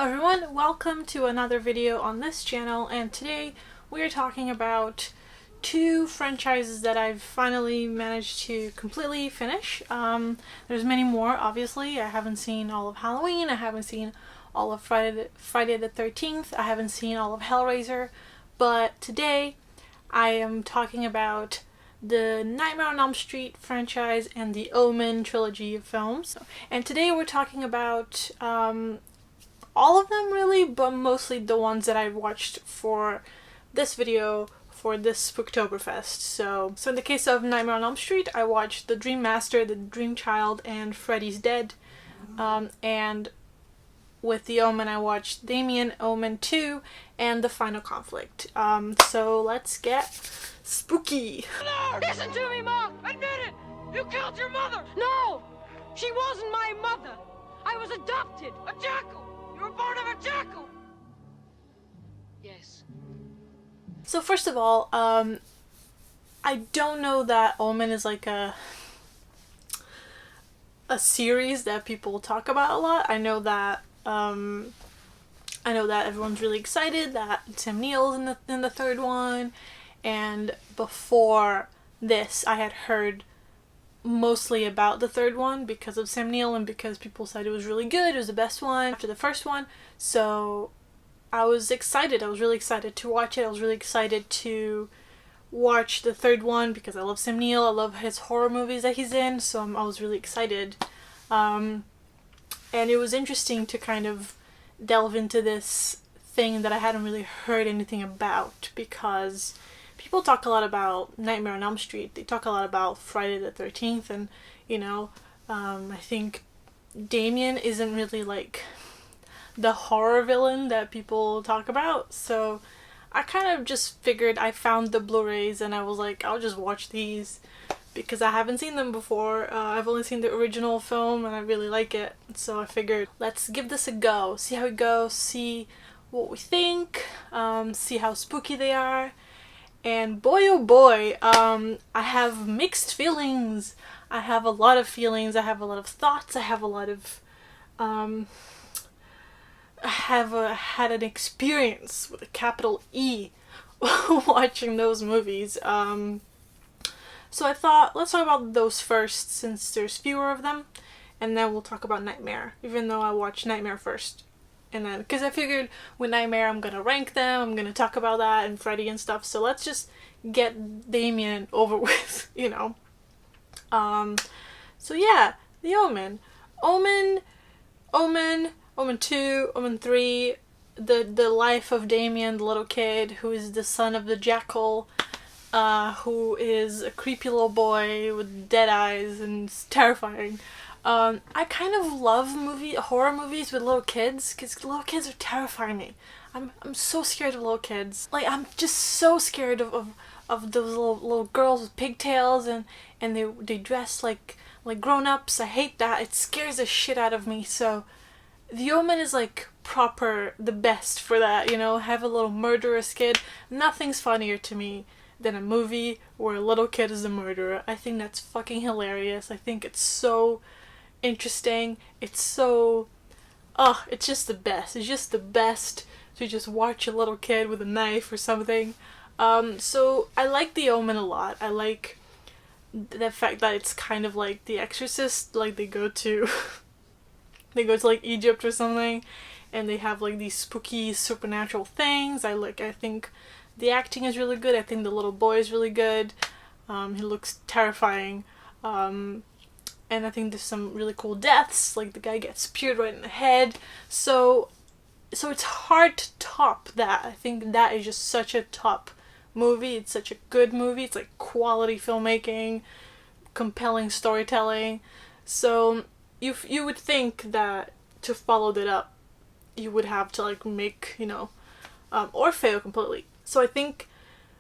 everyone, welcome to another video on this channel, and today we are talking about two franchises that I've finally managed to completely finish. There's many more, obviously. I haven't seen all of Halloween, I haven't seen all of Friday the 13th, I haven't seen all of Hellraiser, but today I am talking about the Nightmare on Elm Street franchise and the Omen trilogy of films. And today we're talking about all of them really, but mostly the ones that I watched for this video for this Spooktoberfest. So in the case of Nightmare on Elm Street, I watched The Dream Master, The Dream Child, and Freddy's Dead. And with the Omen, I watched Damien, Omen 2, and The Final Conflict. So let's get spooky. Listen to me, Mom! Admit it! You killed your mother! No! She wasn't my mother! I was adopted! A jackal! You were born of a jackal! Yes. So first of all, I don't know that Omen is like a series that people talk about a lot. I know that everyone's really excited that Sam Neill's in the third one, and before this I had heard mostly about the third one because of Sam Neill and because people said it was really good, it was the best one after the first one. So I was excited, I was really excited to watch it, I was really excited to watch the third one because I love Sam Neill, I love his horror movies that he's in, so I was really excited. And it was interesting to kind of delve into this thing that I hadn't really heard anything about, because people talk a lot about Nightmare on Elm Street, they talk a lot about Friday the 13th, and I think Damien isn't really like the horror villain that people talk about, so I kind of just figured, I found the Blu-rays and I was like, I'll just watch these because I haven't seen them before. I've only seen the original film and I really like it, so I figured let's give this a go, see how it goes, see what we think, see how spooky they are. And boy oh boy, I have mixed feelings. I have a lot of feelings, I have a lot of thoughts, I have a lot of I have had an experience with a capital E watching those movies. So I thought, let's talk about those first since there's fewer of them, and then we'll talk about Nightmare, even though I watched Nightmare first. And then, because I figured with Nightmare I'm gonna rank them, I'm gonna talk about that and Freddy and stuff, so let's just get Damien over with, So yeah, the Omen. Omen 2, Omen 3, the life of Damien, the little kid who is the son of the jackal, who is a creepy little boy with dead eyes and it's terrifying. I kind of love horror movies with little kids, because little kids are terrifying me. I'm so scared of little kids. Like, I'm just so scared of those little girls with pigtails and they dress like grown-ups. I hate that. It scares the shit out of me. So the Omen is like proper the best for that, have a little murderous kid. Nothing's funnier to me than a movie where a little kid is a murderer. I think that's fucking hilarious. I think it's so interesting. It's so it's just the best. It's just the best to just watch a little kid with a knife or something. So I like the Omen a lot. I like the fact that it's kind of like The Exorcist, like they go to like Egypt or something and they have like these spooky supernatural things. I think the acting is really good. I think the little boy is really good. He looks terrifying. And I think there's some really cool deaths, like the guy gets speared right in the head. So it's hard to top that. I think that is just such a top movie. It's such a good movie. It's like quality filmmaking, compelling storytelling. So you would think that to follow that up, you would have to like make, or fail completely. So I think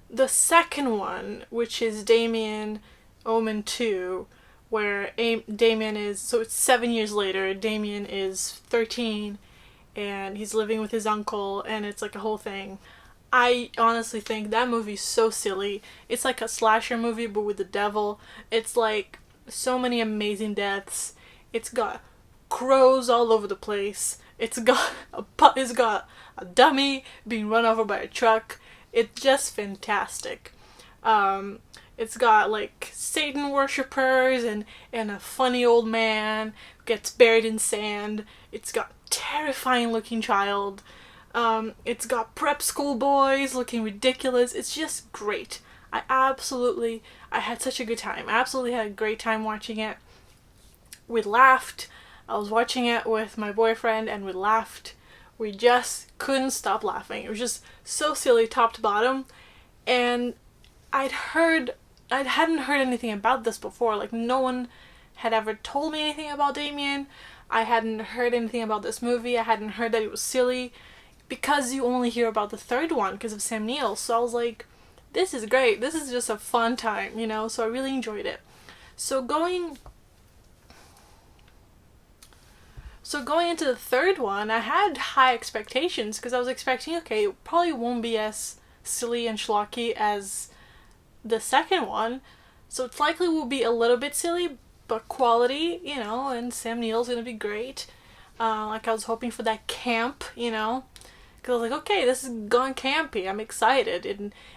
the second one, which is Damien, Omen 2, where Damien is, so it's 7 years later, Damien is 13, and he's living with his uncle, and it's like a whole thing. I honestly think that movie's so silly. It's like a slasher movie, but with the devil. It's like so many amazing deaths. It's got crows all over the place. It's got it's got a dummy being run over by a truck. It's just fantastic. It's got like Satan worshippers and a funny old man who gets buried in sand. It's got terrifying looking child. It's got prep school boys looking ridiculous. It's just great. I had such a good time. I absolutely had a great time watching it. We laughed. I was watching it with my boyfriend and we laughed. We just couldn't stop laughing. It was just so silly top to bottom. And I hadn't heard anything about this before. Like, no one had ever told me anything about Damien. I hadn't heard anything about this movie. I hadn't heard that it was silly, because you only hear about the third one because of Sam Neill. So I was like, this is great. This is just a fun time, you know? So I really enjoyed it. So going into the third one, I had high expectations because I was expecting, okay, it probably won't be as silly and schlocky as the second one. So it's likely will be a little bit silly, but quality, you know, and Sam Neill's gonna be great. Like, I was hoping for that camp, you know? Because I was like, okay, this is gone campy. I'm excited.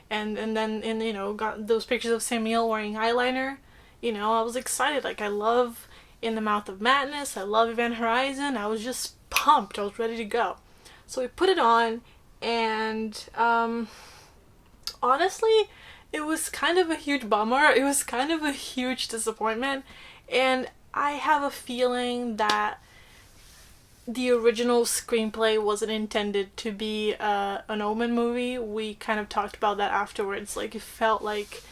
And then, you know, got those pictures of Sam Neill wearing eyeliner. You know, I was excited. Like, I love In the Mouth of Madness. I love Event Horizon. I was just pumped. I was ready to go. So we put it on, and honestly, it was kind of a huge bummer. It was kind of a huge disappointment. And I have a feeling that the original screenplay wasn't intended to be an Omen movie. We kind of talked about that afterwards. Like, it felt like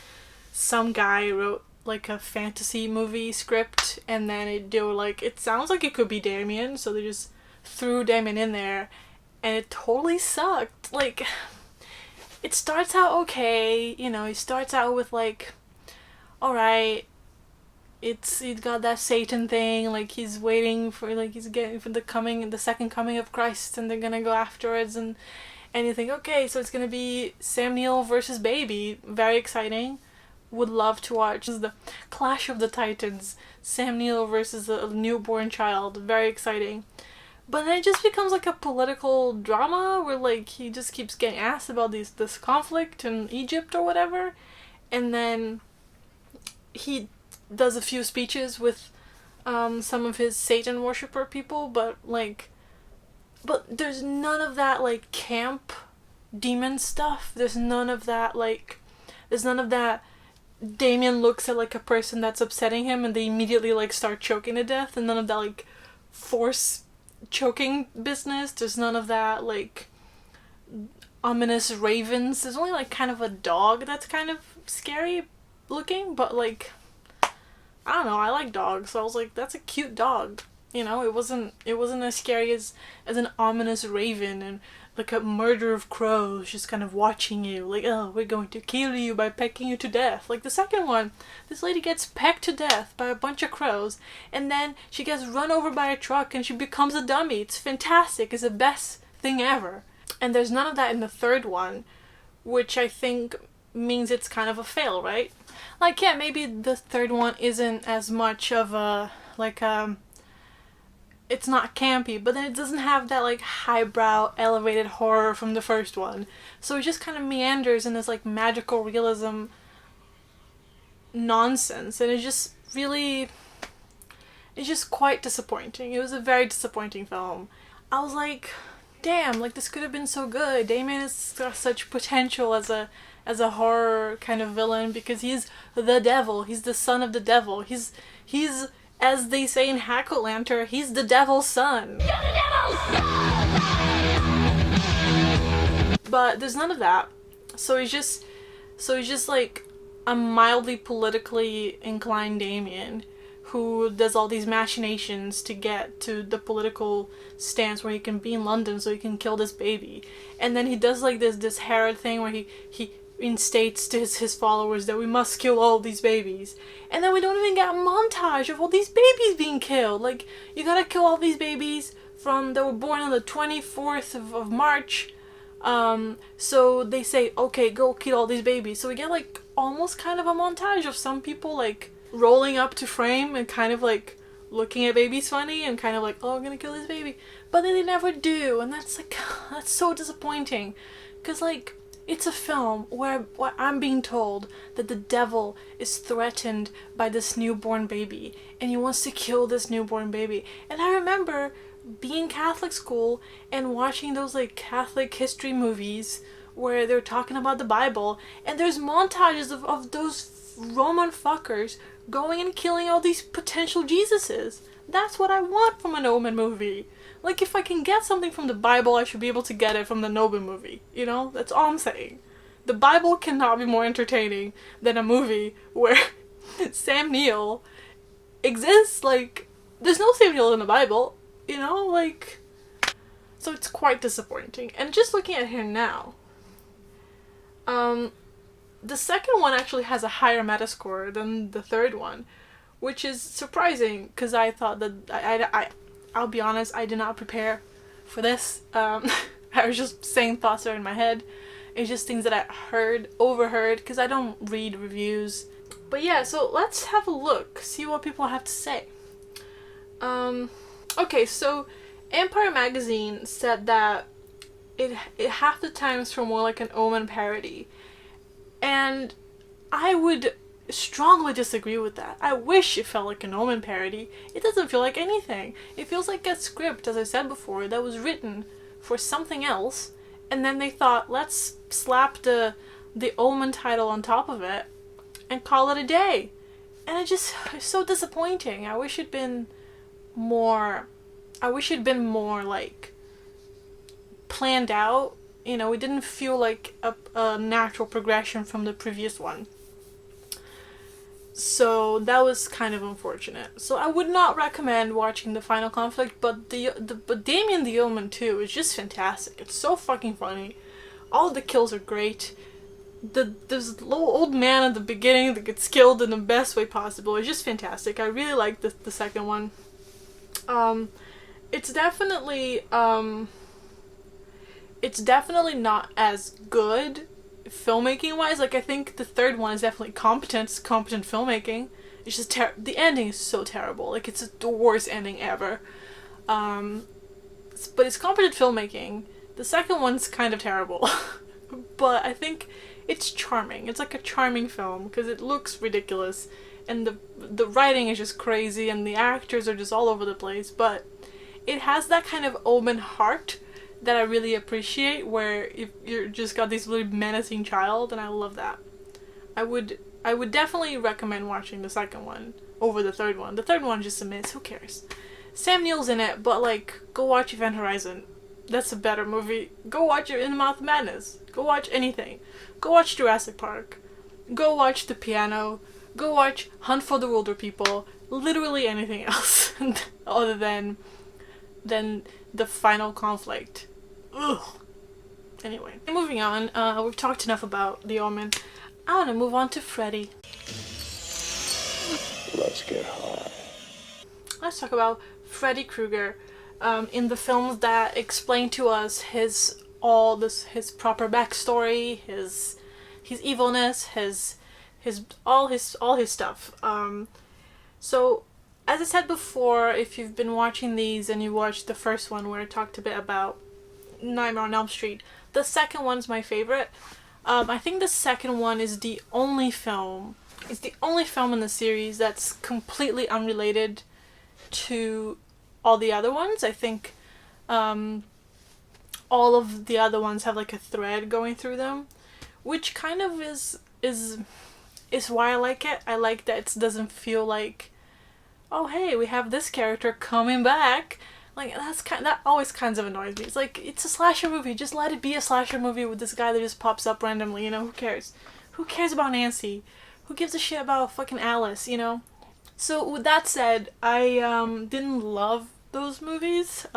some guy wrote like a fantasy movie script, and then they were like, it sounds like it could be Damien, so they just threw Damien in there, and it totally sucked. Like, it starts out okay, you know, he starts out with like, alright, he's got that Satan thing, like he's waiting for, like he's getting for the second coming of Christ, and they're gonna go afterwards, and you think, okay, so it's gonna be Sam Neill versus Baby, very exciting. Would love to watch the Clash of the Titans, Sam Neill versus a newborn child, very exciting. But then it just becomes like a political drama where like he just keeps getting asked about this conflict in Egypt or whatever, and then he does a few speeches with some of his Satan worshipper people, but there's none of that like camp demon stuff. There's none of that Damien looks at like a person that's upsetting him and they immediately like start choking to death, and none of that like force choking business. There's none of that like ominous ravens. There's only like kind of a dog that's kind of scary looking, but like, I don't know, I like dogs, so I was like, that's a cute dog. You know, it wasn't as scary as an ominous raven and like a murder of crows just kind of watching you, like, oh, we're going to kill you by pecking you to death. Like the second one, this lady gets pecked to death by a bunch of crows, and then she gets run over by a truck and she becomes a dummy. It's fantastic. It's the best thing ever. And there's none of that in the third one, which I think means it's kind of a fail, right? Like, yeah, maybe the third one isn't as much of a, like, it's not campy, but then it doesn't have that like highbrow elevated horror from the first one, so it just kind of meanders in this like magical realism nonsense, and it's just quite disappointing. It was a very disappointing film. I was like, damn, like this could have been so good. Damien has got such potential as a horror kind of villain, because he's the devil. He's the son of the devil. He's as they say in Hack-O-Lantern, he's the devil's son. You're the devil's son! But there's none of that. So he's just like a mildly politically inclined Damien who does all these machinations to get to the political stance where he can be in London so he can kill this baby. And then he does like this Herod thing where he instates to his followers that we must kill all these babies, and then we don't even get a montage of all these babies being killed. Like, you gotta kill all these babies that were born on the 24th of March, so they say, okay, go kill all these babies. So we get like almost kind of a montage of some people like rolling up to frame and kind of like looking at babies funny and kind of like, oh, I'm gonna kill this baby, but then they never do, and that's like, that's so disappointing, because like, it's a film where I'm being told that the devil is threatened by this newborn baby and he wants to kill this newborn baby. And I remember being Catholic school and watching those like Catholic history movies where they're talking about the Bible, and there's montages of those Roman fuckers going and killing all these potential Jesuses. That's what I want from an Omen movie. Like, if I can get something from the Bible, I should be able to get it from the Omen movie. You know? That's all I'm saying. The Bible cannot be more entertaining than a movie where Sam Neill exists. Like, there's no Sam Neill in the Bible. You know? Like, so it's quite disappointing. And just looking at him now, the second one actually has a higher Metascore than the third one, which is surprising, because I thought that I'll be honest, I did not prepare for this. I was just saying thoughts that are in my head. It's just things that I overheard, because I don't read reviews. But yeah, so let's have a look, see what people have to say. Okay, so Empire Magazine said that it half the times felt more like an Omen parody. And I would strongly disagree with that. I wish it felt like an Omen parody. It doesn't feel like anything. It feels like a script, as I said before, that was written for something else, and then they thought, let's slap the Omen title on top of it and call it a day. And it's so disappointing. I wish it'd been more like planned out. You know, it didn't feel like a natural progression from the previous one. So that was kind of unfortunate. So I would not recommend watching the final conflict, but but Damien the Omen 2 is just fantastic. It's so fucking funny. All the kills are great. There's a little old man at the beginning that gets killed in the best way possible. It's just fantastic. I really like the second one. It's definitely not as good filmmaking wise. Like, I think the third one is definitely competent filmmaking. It's just the ending is so terrible. Like, it's the worst ending ever. But it's competent filmmaking. The second one's kind of terrible. But I think it's charming. It's like a charming film because it looks ridiculous and the writing is just crazy and the actors are just all over the place, but it has that kind of Omen heart that I really appreciate, where you're just got this really menacing child, and I love that. I would definitely recommend watching the second one over the third one. The third one just a miss. Who cares? Sam Neill's in it, but like, go watch Event Horizon. That's a better movie. Go watch In the Mouth of Madness. Go watch anything. Go watch Jurassic Park. Go watch The Piano. Go watch Hunt for the Wilder People. Literally anything else other than the final conflict. Ugh. Anyway, moving on. We've talked enough about The Omen. I want to move on to Freddy. Let's get high. Let's talk about Freddy Krueger. In the films that explain to us his proper backstory, his evilness, all his stuff. So, as I said before, if you've been watching these and you watched the first one where I talked a bit about Nightmare on Elm Street, the second one's my favorite. I think the second one is the only film. It's the only film in the series that's completely unrelated to all the other ones. I think all of the other ones have like a thread going through them, which kind of is why I like it. I like that it doesn't feel like, oh hey, we have this character coming back. Like, that always kind of annoys me. It's like, it's a slasher movie. Just let it be a slasher movie with this guy that just pops up randomly, you know? Who cares? Who cares about Nancy? Who gives a shit about fucking Alice, you know? So, with that said, I didn't love those movies.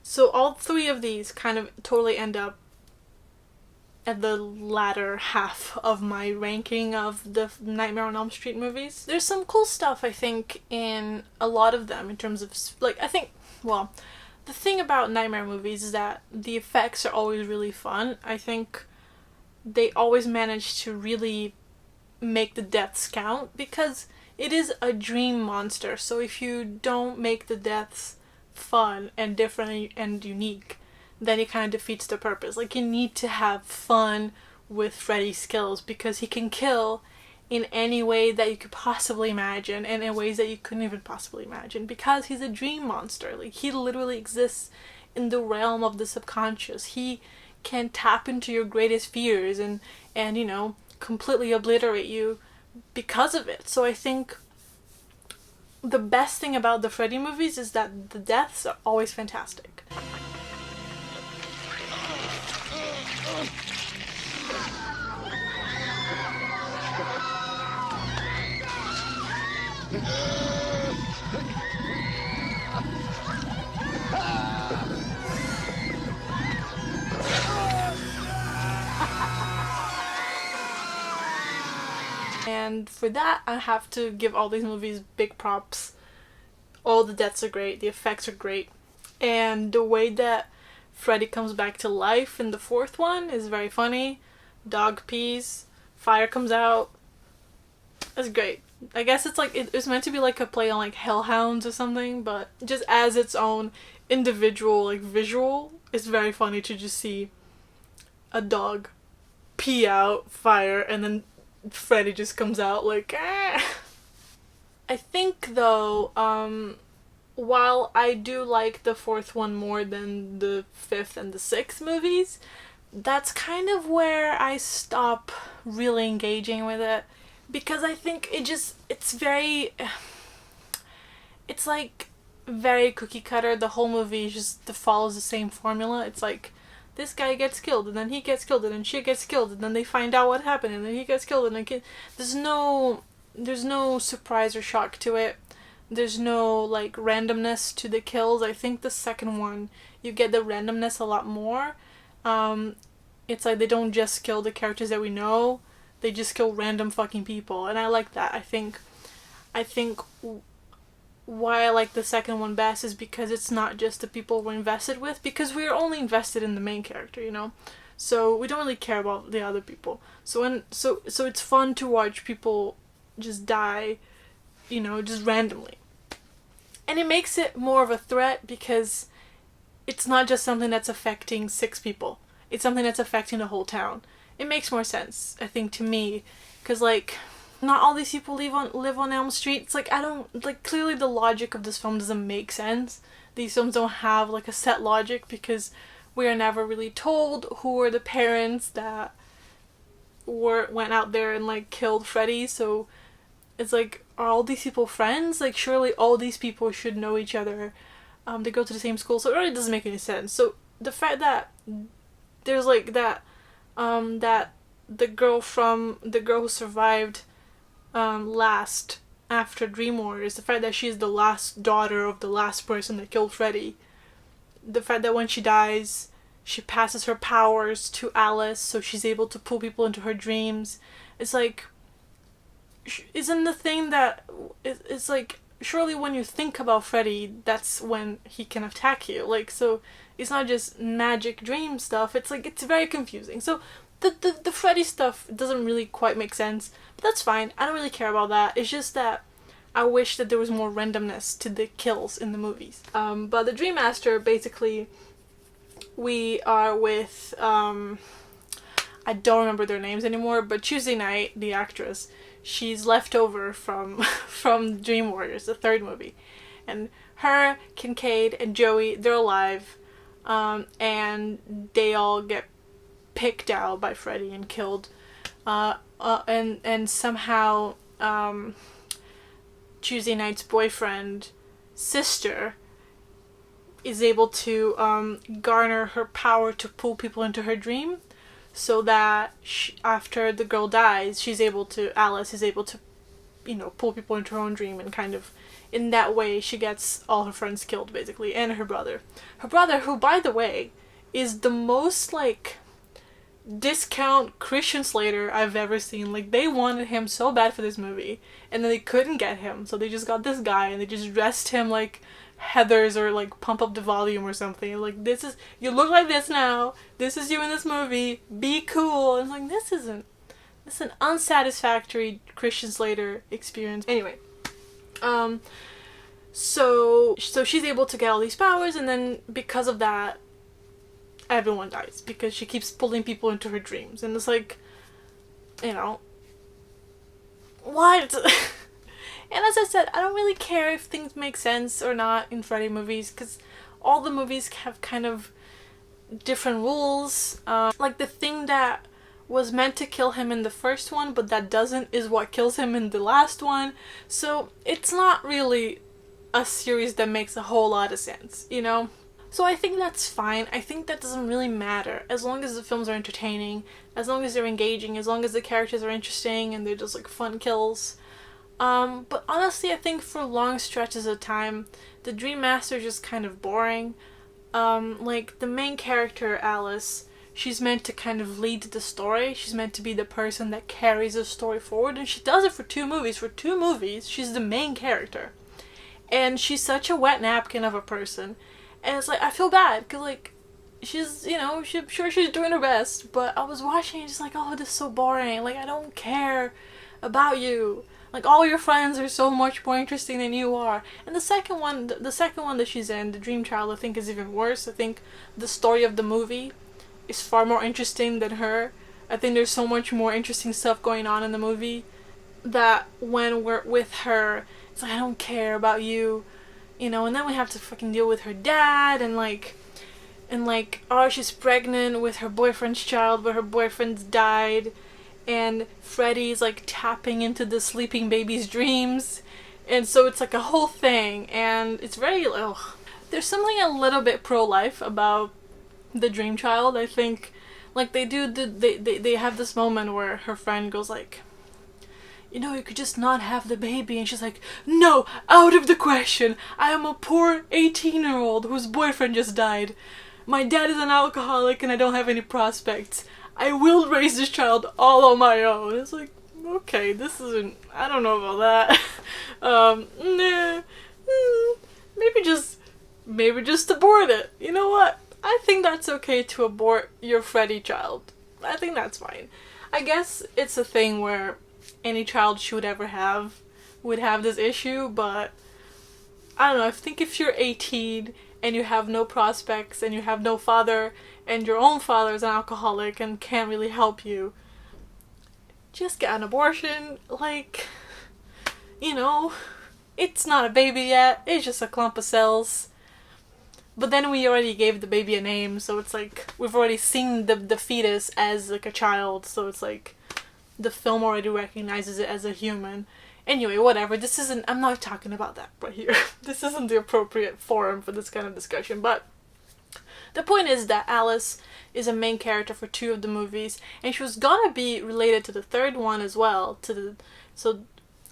So all three of these kind of totally end up at the latter half of my ranking of the Nightmare on Elm Street movies. There's some cool stuff, I think, in a lot of them in terms of, like, the thing about Nightmare movies is that the effects are always really fun. I think they always manage to really make the deaths count, because it is a dream monster. So if you don't make the deaths fun and different and unique, then it kind of defeats the purpose. Like, you need to have fun with Freddy's kills, because he can kill in any way that you could possibly imagine, and in ways that you couldn't even possibly imagine, because he's a dream monster. Like, he literally exists in the realm of the subconscious. He can tap into your greatest fears and you know, completely obliterate you because of it. So I think the best thing about the Freddy movies is that the deaths are always fantastic. And for that, I have to give all these movies big props. All the deaths are great, the effects are great, and the way that Freddy comes back to life in the fourth one is very funny. Dog pees, fire comes out. It's great. I guess it's like, it's meant to be like a play on like Hellhounds or something, but just as its own individual like visual, it's very funny to just see a dog pee out fire and then Freddy just comes out like, ah. I think though, while I do like the fourth one more than the fifth and the sixth movies, that's kind of where I stop really engaging with it, because I think it's very, it's like very cookie cutter. The whole movie just follows the same formula. It's like, this guy gets killed, and then he gets killed, and then she gets killed, and then they find out what happened, and then he gets killed, and then there's no surprise or shock to it. There's no like randomness to the kills. I think the second one, you get the randomness a lot more. It's like they don't just kill the characters that we know, they just kill random fucking people, and I like that. I think why I like the second one best is because it's not just the people we're invested with, because we're only invested in the main character, you know? So we don't really care about the other people. So it's fun to watch people just die, you know, just randomly. And it makes it more of a threat because it's not just something that's affecting 6 people. It's something that's affecting the whole town. It makes more sense, I think, to me, because like, not all these people live on Elm Street. It's like, I don't, like, clearly the logic of this film doesn't make sense. These films don't have like a set logic, because we are never really told who are the parents that went out there and like killed Freddy. So it's like, are all these people friends? Like, surely all these people should know each other. They go to the same school, so it really doesn't make any sense. So the fact that there's like that the girl who survived last after Dream Warriors, the fact that she's the last daughter of the last person that killed Freddy, the fact that when she dies she passes her powers to Alice, so she's able to pull people into her dreams. It's like, isn't the thing that it's like, surely when you think about Freddy, that's when he can attack you. Like, so it's not just magic dream stuff. It's like, it's very confusing. So the Freddy stuff doesn't really quite make sense, but that's fine. I don't really care about that. It's just that I wish that there was more randomness to the kills in the movies. But the Dream Master, basically, we are with, I don't remember their names anymore, but Tuesday Night, the actress, she's left over from Dream Warriors, the third movie. And her, Kincaid, and Joey, they're alive, and they all get picked out by Freddy and killed. And somehow, Tuesday Night's boyfriend, sister, is able to garner her power to pull people into her dream, so that after the girl dies, Alice is able to, you know, pull people into her own dream, and kind of, in that way, she gets all her friends killed, basically, and her brother. Her brother, who, by the way, is the most, like, discount Christian Slater I've ever seen. Like, they wanted him so bad for this movie, and then they couldn't get him, so they just got this guy, and they just dressed him like Heathers or like Pump Up the Volume or something. Like, this is, you look like this now, this is you in this movie, be cool. And like, this is an unsatisfactory Christian Slater experience. Anyway, So she's able to get all these powers, and then because of that, everyone dies because she keeps pulling people into her dreams, and it's like, you know, what? And as I said, I don't really care if things make sense or not in Freddy movies, because all the movies have kind of different rules. Like the thing that was meant to kill him in the first one, but that doesn't, is what kills him in the last one. So it's not really a series that makes a whole lot of sense, you know? So I think that's fine. I think that doesn't really matter, as long as the films are entertaining, as long as they're engaging, as long as the characters are interesting and they're just like fun kills. But honestly, I think for long stretches of time, the Dream Master is just kind of boring. Like the main character, Alice, she's meant to kind of lead the story. She's meant to be the person that carries the story forward, and she does it for 2 movies. For 2 movies, she's the main character. And she's such a wet napkin of a person. And it's like, I feel bad, because like, she's, you know, sure she's doing her best, but I was watching and just like, oh, this is so boring. Like, I don't care about you. Like, all your friends are so much more interesting than you are. And the second one that she's in, The Dream Child, I think is even worse. I think the story of the movie is far more interesting than her. I think there's so much more interesting stuff going on in the movie that when we're with her, it's like, I don't care about you, you know. And then we have to fucking deal with her dad, and like, oh, she's pregnant with her boyfriend's child, but her boyfriend's died. And Freddy's like tapping into the sleeping baby's dreams, and so it's like a whole thing, and it's very, there's something a little bit pro-life about the Dream Child. I think, like, they have this moment where her friend goes like, you know, you could just not have the baby, and she's like, no, out of the question. I am a poor 18-year-old whose boyfriend just died. My dad is an alcoholic and I don't have any prospects. I will raise this child all on my own. It's like, okay, this isn't, I don't know about that. Maybe just abort it. You know what? I think that's okay to abort your Freddy child. I think that's fine. I guess it's a thing where any child she would ever have would have this issue, but I don't know, I think if you're 18 and you have no prospects and you have no father, and your own father is an alcoholic and can't really help you, just get an abortion. Like, you know, it's not a baby yet, it's just a clump of cells. But then we already gave the baby a name, so it's like, we've already seen the fetus as like a child, so it's like, the film already recognizes it as a human. Anyway, whatever, this isn't, I'm not talking about that right here. This isn't the appropriate forum for this kind of discussion, but the point is that Alice is a main character for 2 of the movies, and she was gonna be related to the 3rd one as well, so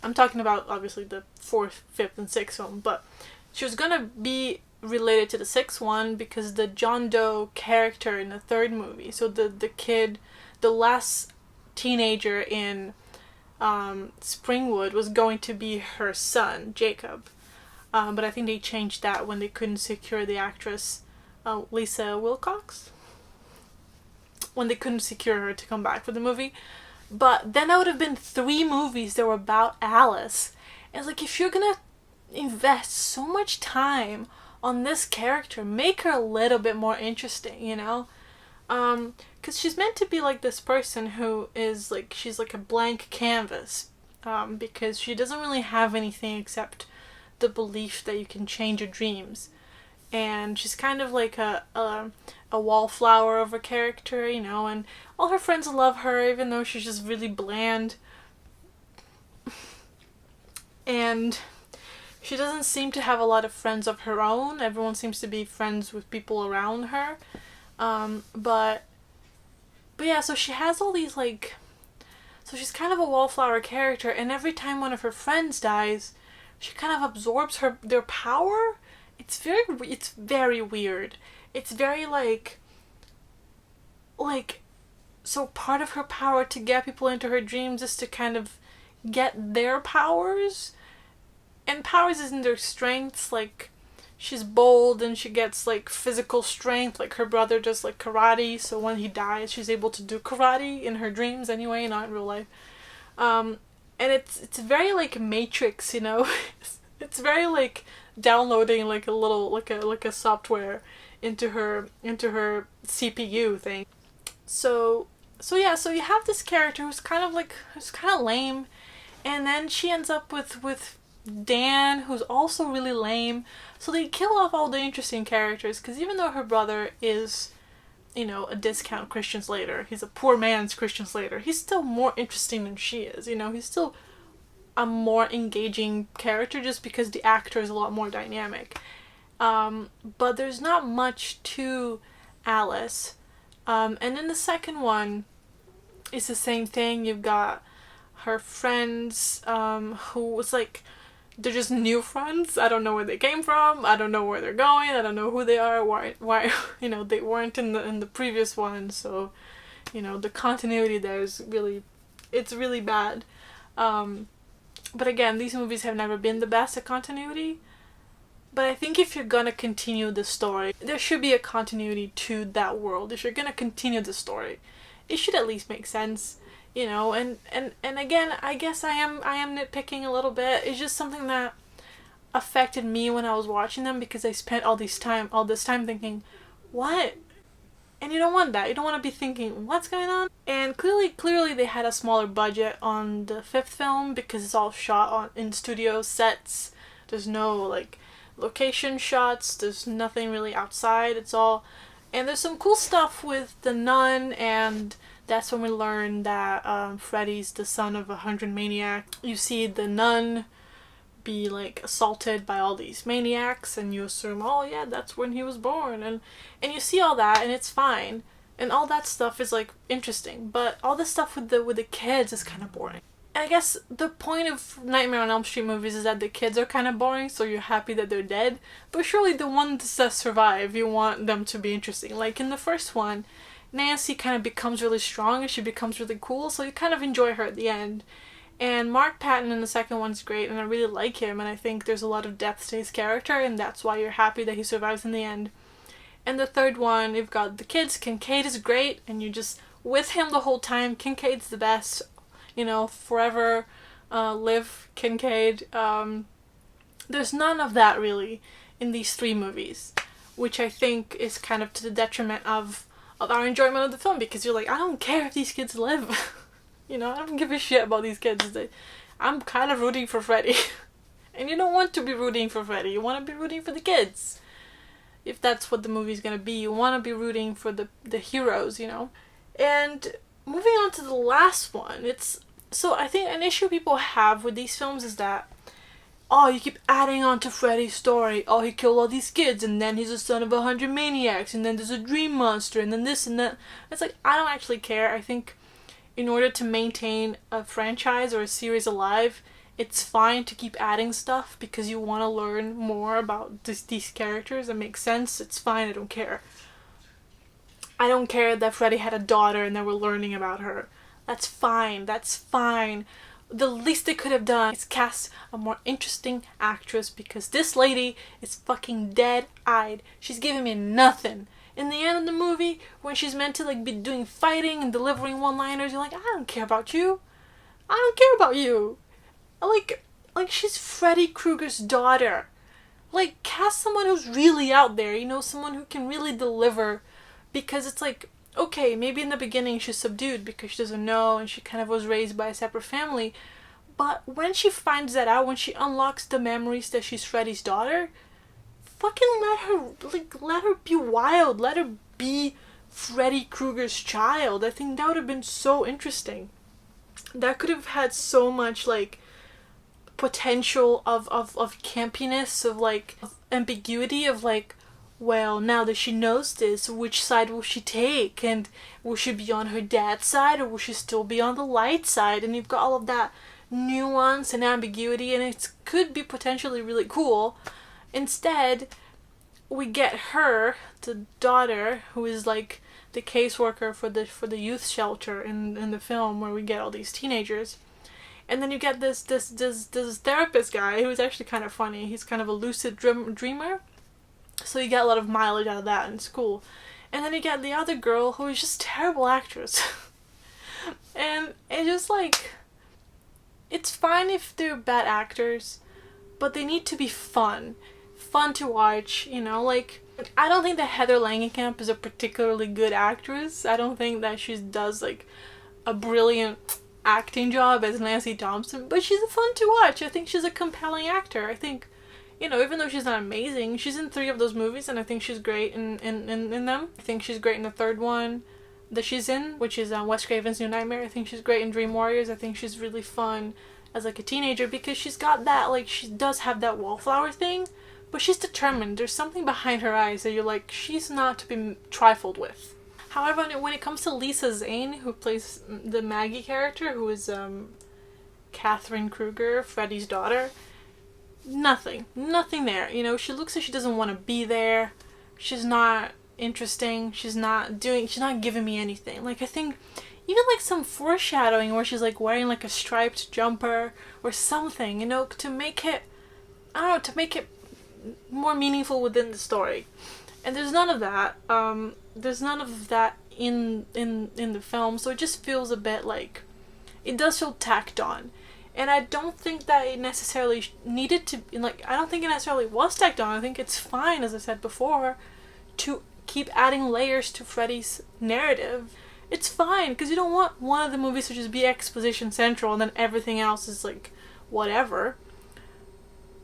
I'm talking about obviously the 4th, 5th, and 6th film, but she was gonna be related to the 6th one because the John Doe character in the 3rd movie, so the kid, the last teenager in Springwood, was going to be her son, Jacob. But I think they changed that when they couldn't secure the actress Lisa Wilcox, when they couldn't secure her to come back for the movie. But then that would have been 3 movies that were about Alice. And it's like, if you're gonna invest so much time on this character, make her a little bit more interesting, you know? Because she's meant to be like this person who is like, she's like a blank canvas, because she doesn't really have anything except the belief that you can change your dreams. And she's kind of like a wallflower of a character, you know, and all her friends love her, even though she's just really bland. And she doesn't seem to have a lot of friends of her own. Everyone seems to be friends with people around her. But yeah, so she has all these, like, so she's kind of a wallflower character, and every time one of her friends dies, she kind of absorbs their power. It's very weird. It's very like, so part of her power to get people into her dreams is to kind of get their powers, and powers isn't their strengths. Like, she's bold and she gets like physical strength, like her brother does like karate, so when he dies she's able to do karate in her dreams anyway, not in real life. And it's very like Matrix, you know. It's very like downloading like a little like a software into her CPU thing. So yeah, so you have this character who's kind of lame, and then she ends up with Dan, who's also really lame. So they kill off all the interesting characters, because even though her brother is, you know, a discount Christian Slater, he's a poor man's Christian Slater, he's still more interesting than she is, you know, he's still a more engaging character just because the actor is a lot more dynamic. But there's not much to Alice. And in the second one, it's the same thing. You've got her friends, who was like, they're just new friends. I don't know where they came from. I don't know where they're going. I don't know who they are. Why, you know, they weren't in the previous one. So, you know, the continuity there is it's really bad. But again, these movies have never been the best at continuity. But I think if you're gonna continue the story, there should be a continuity to that world. If you're gonna continue the story, it should at least make sense, you know. And again, I guess I am nitpicking a little bit. It's just something that affected me when I was watching them, because I spent all this time thinking, what? And you don't want that. You don't want to be thinking, what's going on? And clearly they had a smaller budget on the fifth film, because it's all shot in studio sets. There's no like location shots. There's nothing really outside. It's all, and there's some cool stuff with the nun, and that's when we learn that Freddy's the son of 100 maniacs. You see the nun be like assaulted by all these maniacs, and you assume, oh yeah, that's when he was born, and you see all that, and it's fine, and all that stuff is like interesting, but all the stuff with the kids is kind of boring. And I guess the point of Nightmare on Elm Street movies is that the kids are kind of boring, so you're happy that they're dead, but surely the ones that survive, you want them to be interesting. Like in the first one, Nancy kind of becomes really strong and she becomes really cool, so you kind of enjoy her at the end. And Mark Patton in the second one's great, and I really like him, and I think there's a lot of depth to his character, and that's why you're happy that he survives in the end. And the third one, you've got the kids. Kincaid is great, and you're just with him the whole time. Kincaid's the best, you know, forever live Kincaid. There's none of that really in these three movies, which I think is kind of to the detriment of our enjoyment of the film, because you're like, I don't care if these kids live. You know, I don't give a shit about these kids. I'm kind of rooting for Freddy. And you don't want to be rooting for Freddy. You want to be rooting for the kids. If that's what the movie's gonna be. You want to be rooting for the heroes, you know. And moving on to the last one. So I think an issue people have with these films is that, oh, you keep adding on to Freddy's story. Oh, he killed all these kids, and then he's the son of 100 maniacs, and then there's a dream monster, and then this and that. It's like, I don't actually care. I think in order to maintain a franchise or a series alive, it's fine to keep adding stuff because you want to learn more about these characters and make sense. It's fine, I don't care. I don't care that Freddy had a daughter and that we're learning about her. That's fine, that's fine. The least they could have done is cast a more interesting actress, because this lady is fucking dead-eyed. She's giving me nothing. In the end of the movie, when she's meant to like be doing fighting and delivering one-liners, you're like, I don't care about you. I don't care about you. Like she's Freddy Krueger's daughter. Like, cast someone who's really out there, you know, someone who can really deliver. Because it's like, okay, maybe in the beginning she's subdued because she doesn't know and she kind of was raised by a separate family. But when she finds that out, when she unlocks the memories that she's Freddy's daughter, fucking let her be wild. Let her be Freddy Krueger's child. I think that would have been so interesting. That could have had so much like potential of campiness, of like of ambiguity, of like, well, now that she knows this, which side will she take? And will she be on her dad's side, or will she still be on the light side? And you've got all of that nuance and ambiguity, and it could be potentially really cool. Instead, we get her, the daughter, who is like the caseworker for the youth shelter in the film, where we get all these teenagers. And then you get this therapist guy who's actually kind of funny. He's kind of a lucid dreamer. So you get a lot of mileage out of that, and it's cool. And then you get the other girl who is just a terrible actress. And it's just like, it's fine if they're bad actors, but they need to be fun to watch, you know. Like, I don't think that Heather Langenkamp is a particularly good actress. I don't think that she does like a brilliant acting job as Nancy Thompson, but she's fun to watch. I think she's a compelling actor. I think, you know, even though she's not amazing, she's in 3 of those movies, and I think she's great in them. I think she's great in the 3rd one that she's in, which is Wes Craven's New Nightmare. I think she's great in Dream Warriors. I think she's really fun as like a teenager because she's got that, like, she does have that wallflower thing, but she's determined. There's something behind her eyes that you're like, she's not to be trifled with. However, when it comes to Lisa Zane, who plays the Maggie character, who is Catherine Kruger, Freddy's daughter, nothing there. You know, she looks like she doesn't want to be there. She's not interesting. She's not giving me anything. Like, I think even like some foreshadowing where she's like wearing like a striped jumper or something, you know, to make it, I don't know, to make it more meaningful within the story. And there's none of that. There's none of that in the film, so it just feels a bit like, it does feel tacked on. And I don't think that it necessarily needed to, like, I don't think it necessarily was tacked on. I think it's fine, as I said before, to keep adding layers to Freddy's narrative. It's fine, because you don't want one of the movies to just be exposition central and then everything else is like whatever.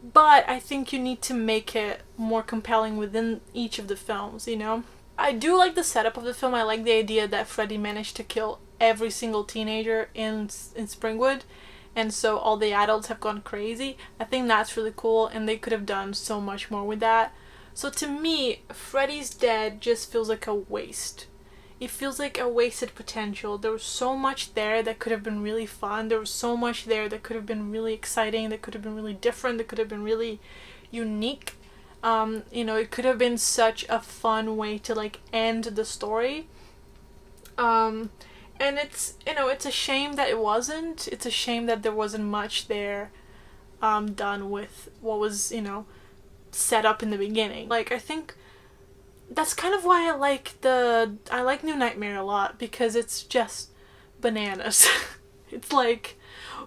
But I think you need to make it more compelling within each of the films, you know? I do like the setup of the film. I like the idea that Freddy managed to kill every single teenager in Springwood, and so all the adults have gone crazy. I think that's really cool, and they could have done so much more with that. So to me, Freddy's Dead just feels like a waste. It feels like a wasted potential. There was so much there that could have been really fun. There was so much there that could have been really exciting, that could have been really different, that could have been really unique. You know, it could have been such a fun way to like end the story. And it's, you know, it's a shame that it wasn't. It's a shame that there wasn't much there done with what was, you know, set up in the beginning. Like, I think that's kind of why I like New Nightmare a lot, because it's just bananas. It's like,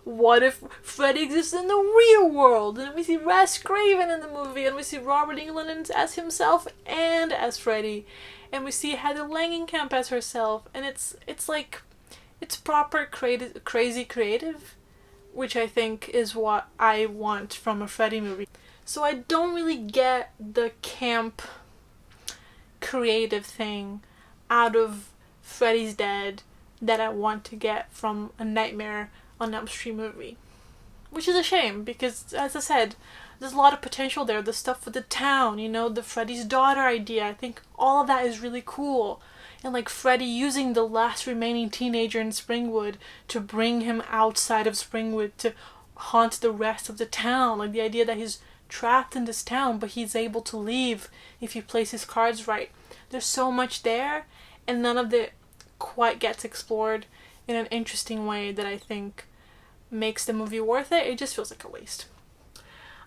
what if Freddy exists in the real world? And we see Wes Craven in the movie, and we see Robert Englund as himself and as Freddy, and we see Heather Langenkamp as herself, and it's like, it's proper crazy creative, which I think is what I want from a Freddy movie. So I don't really get the camp creative thing out of Freddy's Dead that I want to get from a Nightmare on Elm Street movie. Which is a shame, because, as I said, there's a lot of potential there. The stuff with the town, you know, the Freddy's daughter idea. I think all of that is really cool. And like Freddy using the last remaining teenager in Springwood to bring him outside of Springwood to haunt the rest of the town. Like the idea that he's trapped in this town, but he's able to leave if he plays his cards right. There's so much there, and none of it quite gets explored in an interesting way that I think makes the movie worth it. It just feels like a waste.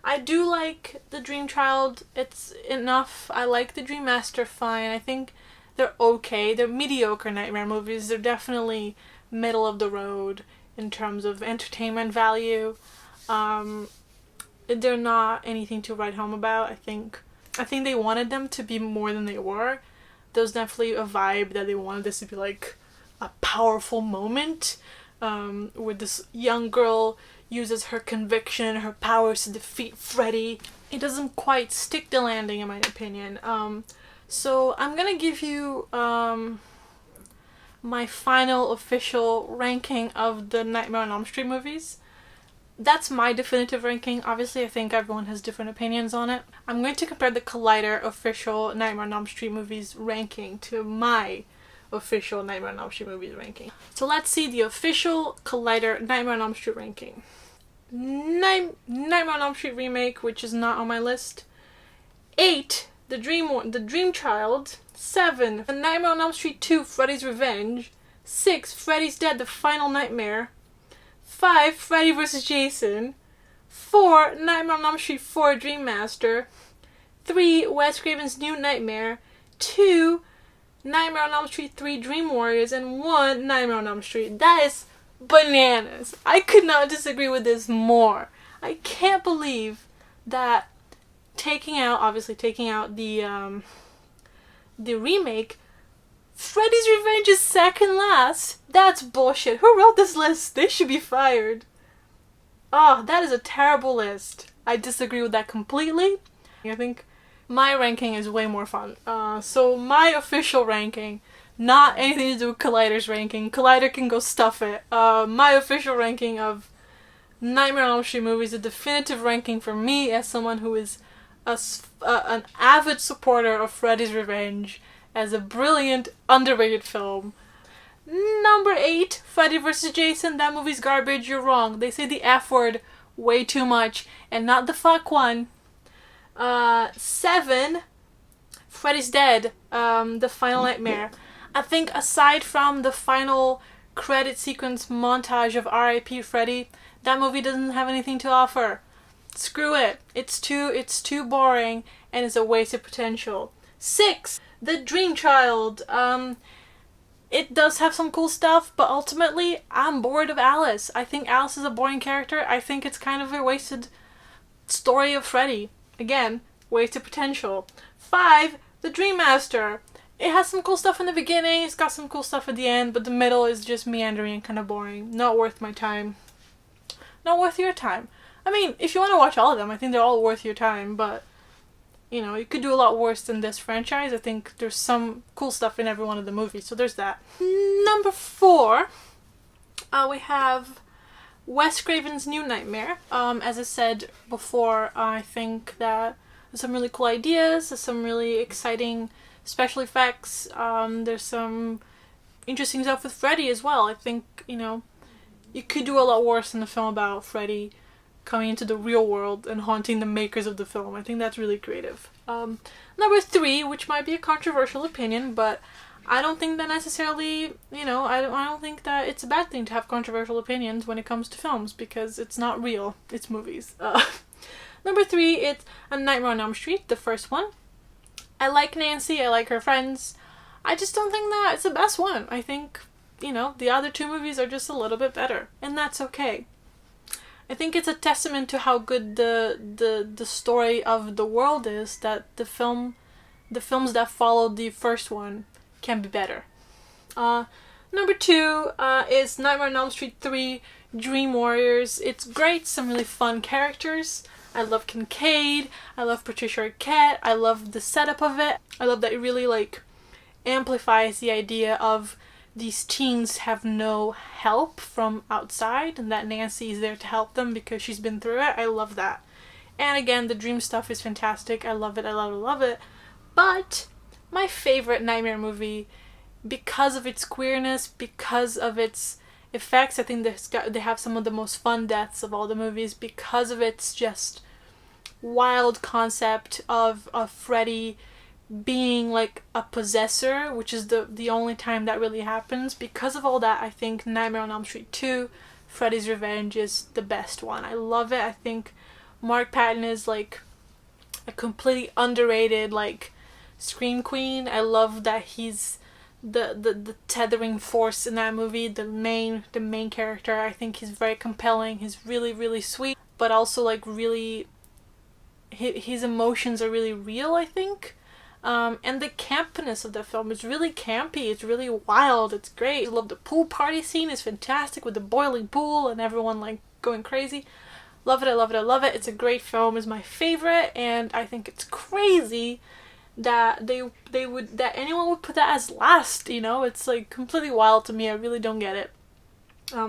I do like the Dream Child. It's enough. I like the Dream Master fine. I think they're okay. They're mediocre Nightmare movies. They're definitely middle of the road in terms of entertainment value. They're not anything to write home about. I think they wanted them to be more than they were. There's definitely a vibe that they wanted this to be like a powerful moment, where this young girl uses her conviction and her powers to defeat Freddy. It doesn't quite stick the landing, in my opinion. So I'm gonna give you my final official ranking of the Nightmare on Elm Street movies. That's my definitive ranking. Obviously, I think everyone has different opinions on it. I'm going to compare the Collider official Nightmare on Elm Street movies ranking to my official Nightmare on Elm Street movies ranking. So let's see the official Collider Nightmare on Elm Street ranking. Nightmare on Elm Street remake, which is not on my list. 8, The Dream Child. 7, The Nightmare on Elm Street 2, Freddy's Revenge. 6, Freddy's Dead, The Final Nightmare. 5, Freddy vs. Jason. 4, Nightmare on Elm Street 4, Dream Master. 3, Wes Craven's New Nightmare. 2, Nightmare on Elm Street 3, Dream Warriors. And 1, Nightmare on Elm Street. That is bananas. I could not disagree with this more. I can't believe that obviously taking out the remake, Freddy's Revenge is second last. That's bullshit. Who wrote this list? They should be fired. Oh, that is a terrible list. I disagree with that completely. I think my ranking is way more fun. So my official ranking, not anything to do with Collider's ranking. Collider can go stuff it. My official ranking of Nightmare on Elm Street movies, a definitive ranking for me as someone who is an avid supporter of Freddy's Revenge as a brilliant, underrated film. Number 8, Freddy vs. Jason. That movie's garbage. You're wrong. They say the F word way too much, and not the fuck one. 7, Freddy's Dead. The Final Nightmare. I think aside from the final credit sequence montage of R.I.P. Freddy, that movie doesn't have anything to offer. Screw it. It's too boring, and it's a waste of potential. 6, The Dream Child. It does have some cool stuff, but ultimately, I'm bored of Alice. I think Alice is a boring character. I think it's kind of a wasted story of Freddy. Again, wasted potential. 5, The Dream Master. It has some cool stuff in the beginning, it's got some cool stuff at the end, but the middle is just meandering and kind of boring. Not worth my time. Not worth your time. I mean, if you want to watch all of them, I think they're all worth your time, but you know, you could do a lot worse than this franchise. I think there's some cool stuff in every one of the movies, so there's that. Number 4, we have Wes Craven's New Nightmare. As I said before, I think that there's some really cool ideas, there's some really exciting special effects, there's some interesting stuff with Freddy as well. I think, you know, you could do a lot worse than the film about Freddy coming into the real world and haunting the makers of the film. I think that's really creative. Number 3, which might be a controversial opinion, but I don't think that necessarily, you know, I don't think that it's a bad thing to have controversial opinions when it comes to films, because it's not real, it's movies. Number 3, it's A Nightmare on Elm Street, the first one. I like Nancy, I like her friends. I just don't think that it's the best one. I think, you know, the other 2 movies are just a little bit better, and that's okay. I think it's a testament to how good the story of the world is that the films that followed the first one can be better. Number 2 is Nightmare on Elm Street 3, Dream Warriors. It's great, some really fun characters. I love Kincaid, I love Patricia Arquette, I love the setup of it. I love that it really like amplifies the idea of these teens have no help from outside and that Nancy is there to help them because she's been through it. I love that. And again, the dream stuff is fantastic. I love it, I love it, I love it. But my favorite Nightmare movie, because of its queerness, because of its effects, I think they have some of the most fun deaths of all the movies, because of its just wild concept of Freddy being like a possessor, which is the only time that really happens. Because of all that, I think Nightmare on Elm Street 2, Freddy's Revenge, is the best one. I love it. I think Mark Patton is like a completely underrated like scream queen. I love that he's the tethering force in that movie, the main character. I think he's very compelling. He's really, really sweet, but also like really his emotions are really real, I think. And the campiness of the film is really campy. It's really wild. It's great. I love the pool party scene. It's fantastic with the boiling pool and everyone like going crazy. Love it. I love it. I love it. It's a great film. It's my favorite, and I think it's crazy that that anyone would put that as last, you know? It's like completely wild to me. I really don't get it.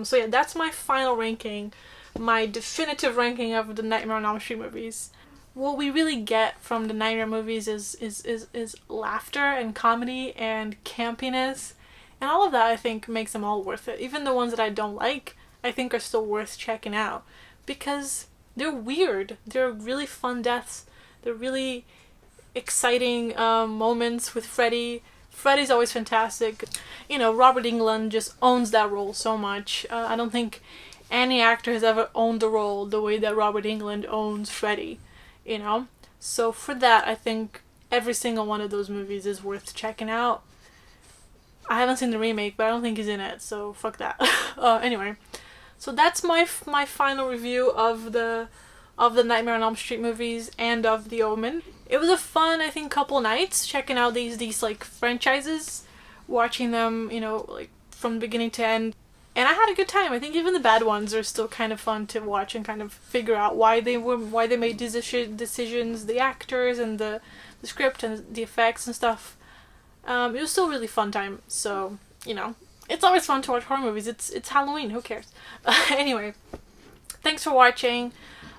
So yeah, that's my final ranking, my definitive ranking of the Nightmare on Elm Street movies. What we really get from the Nightmare movies is laughter and comedy and campiness, and all of that I think makes them all worth it. Even the ones that I don't like, I think are still worth checking out because they're weird. They're really fun deaths. They're really exciting moments with Freddy. Freddy's always fantastic. You know, Robert Englund just owns that role so much. I don't think any actor has ever owned the role the way that Robert Englund owns Freddy, you know? So for that, I think every single one of those movies is worth checking out. I haven't seen the remake, but I don't think he's in it, so fuck that. Anyway, so that's my final review of the of the Nightmare on Elm Street movies and of the Omen. It was a fun, I think, couple nights checking out these like franchises, watching them, you know, like from beginning to end. And I had a good time. I think even the bad ones are still kind of fun to watch and kind of figure out why they made decisions, the actors and the script and the effects and stuff. It was still a really fun time. So, you know, it's always fun to watch horror movies. It's Halloween. Who cares? Anyway, thanks for watching.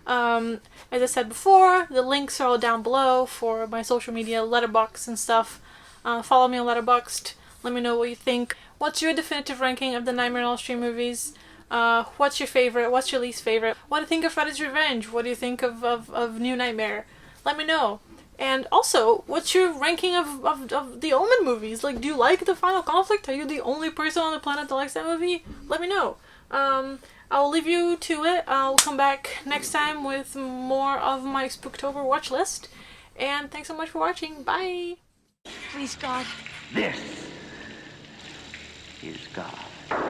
As I said before, the links are all down below for my social media, Letterboxd and stuff. Follow me on Letterboxd. Let me know what you think. What's your definitive ranking of the Nightmare on Elm Street movies? What's your favorite? What's your least favorite? What do you think of Freddy's Revenge? What do you think of New Nightmare? Let me know. And also, what's your ranking of the Omen movies? Like, do you like The Final Conflict? Are you the only person on the planet that likes that movie? Let me know. I'll leave you to it. I'll come back next time with more of my Spooktober watch list. And thanks so much for watching. Bye! Please, God. This is God.